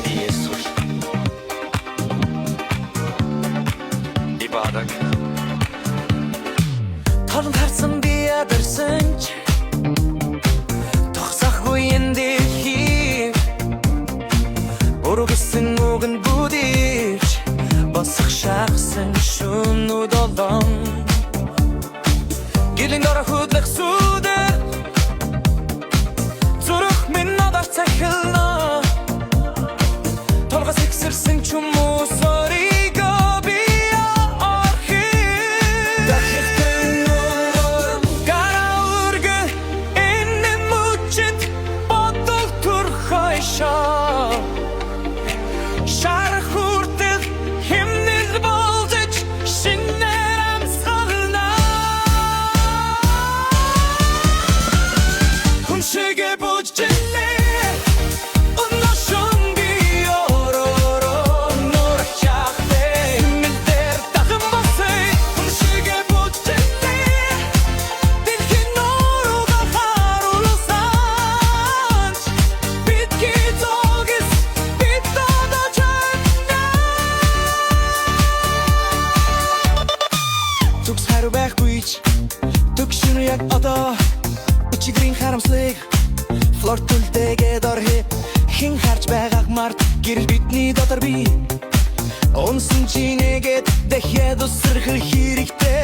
Иесус Ибадаг Толон харсан би ядарсан ч тогсохгүй энэ дэлхий Өөрөө гэсэн үг нь бүдирч босох шахсан шөнүүд олон Гэрлийн дороо хөдлөх сүдэр зүрх минь надад цахилна Толгоос ихсэрсэн ч юм уу sorry-го би орхи Дахихтэн нөр гараа үргэн энэ мөчөд бодол турхайшаа Шарах хүртэл химнэл болжиж шинээр амсгална Хүн шигэ бүжжэлээ Уношон би оророо нор чахлээ Химнэлдэр дахин босэй Хүн шигэ бүжжэлээ Дэлхийн нурууга харуулсан Бидки зогис бид додож байна Зүгс хариу байхгүй ч Төгшин яг одоо Өчигдрийн харамслыг Флортултэйгээд орхи Хин харж байгаах март Гэрэл бидний дотор би Унсан чи нэгэд Дахиад усрах хэрэгтэй